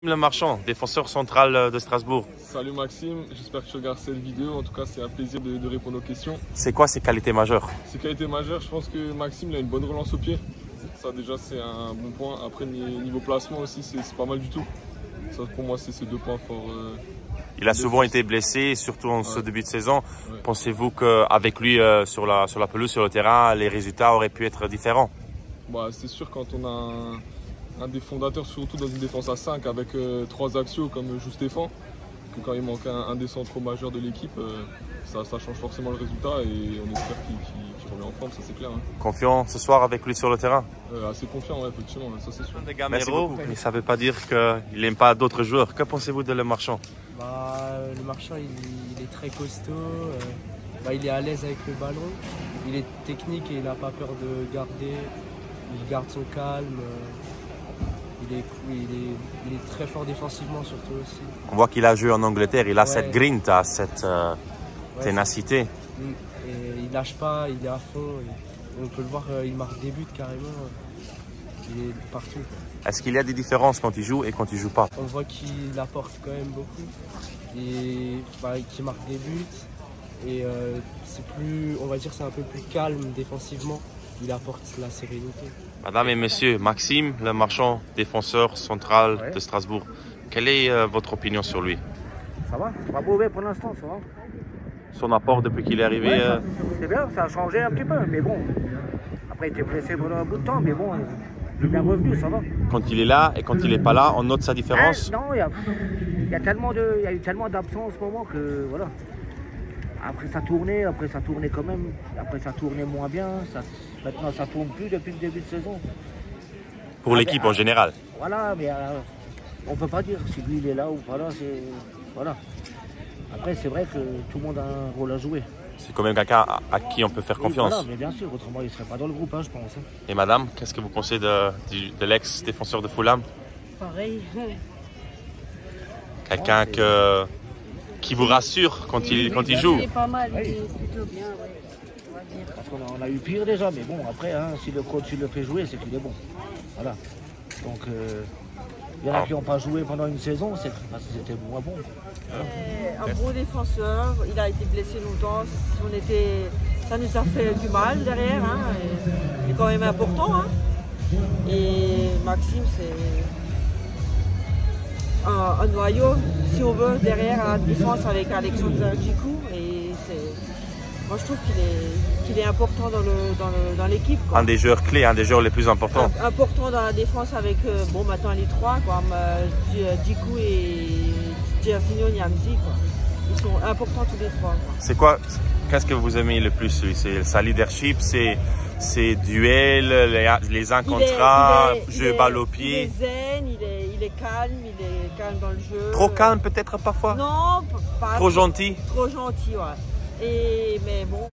Le Marchand, défenseur central de Strasbourg. Salut Maxime, j'espère que tu regardes cette vidéo. En tout cas, c'est un plaisir de répondre aux questions. C'est quoi ses qualités majeures? Ses qualités majeures, je pense que Maxime il a une bonne relance au pied. Ça déjà c'est un bon point. Après niveau placement aussi, c'est pas mal du tout. Ça pour moi c'est ces deux points forts. Il a souvent été blessé, surtout en ce début de saison. Ouais. Pensez-vous qu'avec lui sur la pelouse, sur le terrain, les résultats auraient pu être différents? Bah, c'est sûr quand on a un des fondateurs, surtout dans une défense à 5 avec 3 axiaux comme joue Stéphane, que quand il manque un des centraux majeurs de l'équipe, ça change forcément le résultat et on espère qu'il remet en forme, ça c'est clair. Hein. Confiant ce soir avec lui sur le terrain? Assez confiant, ouais, effectivement, ça c'est sûr. Merci beaucoup. Mais ça ne veut pas dire qu'il n'aime pas d'autres joueurs. Que pensez-vous de Le Marchand? Le Marchand il est très costaud, il est à l'aise avec le ballon, il est technique et il n'a pas peur de garder, il garde son calme. Il est très fort défensivement surtout aussi. On voit qu'il a joué en Angleterre, il a cette grinta, cette ténacité. Et il lâche pas, il est à fond. On peut le voir, il marque des buts carrément. Il est partout. Est-ce qu'il y a des différences quand il joue et quand il joue pas? On voit qu'il apporte quand même beaucoup. Et qu'il marque des buts. Et c'est plus, on va dire, c'est un peu plus calme défensivement. Il apporte la sérénité. Madame et messieurs, Maxime Le Marchand, défenseur central de Strasbourg. Quelle est votre opinion sur lui? Ça va, c'est pas mauvais pour l'instant, ça va. Son apport depuis qu'il est arrivé C'est bien, ça a changé un petit peu, mais bon. Après, il était blessé pendant un bout de temps, mais bon, il est bien revenu, ça va. Quand il est là et quand il n'est pas là, on note sa différence? Non, il y a eu tellement d'absence en ce moment que voilà. Après ça tournait quand même. Après ça tournait moins bien. Maintenant ça tourne plus depuis le début de saison. Pour l'équipe en général? Voilà, mais on peut pas dire si lui il est là ou pas là. Voilà. Après c'est vrai que tout le monde a un rôle à jouer. C'est quand même quelqu'un à qui on peut faire confiance. Voilà, mais bien sûr, autrement il serait pas dans le groupe, hein, je pense. Hein. Et madame, qu'est-ce que vous pensez de l'ex-défenseur de Fulham? Pareil. Quelqu'un qui vous rassure quand il joue? Il est pas mal, il est plutôt bien, on va dire. Parce qu'on a eu pire déjà, mais bon, après, hein, si le coach il le fait jouer, c'est qu'il est bon. Voilà. Donc, il y en a qui n'ont pas joué pendant une saison, c'est parce que c'était moins bon. Un bon défenseur, il a été blessé longtemps, ça nous a fait du mal derrière, hein, il est quand même important. Hein. Et Maxime, c'est un noyau, si on veut, derrière à la défense avec Alexandre Djikou. Et moi, je trouve qu'il est important dans l'équipe. Un des joueurs clés, un des joueurs les plus importants. Important dans la défense avec, maintenant les trois, comme Djikou et Gervinho Niamzi. Ils sont importants tous les trois. C'est quoi, qu'est-ce que vous aimez le plus? C'est sa leadership, ses duels, les 1 contre 1, jeu balle au pied. Il est zen, il est calme dans le jeu. Trop calme peut-être parfois? Non, pas trop gentil? Trop gentil, ouais. Mais bon.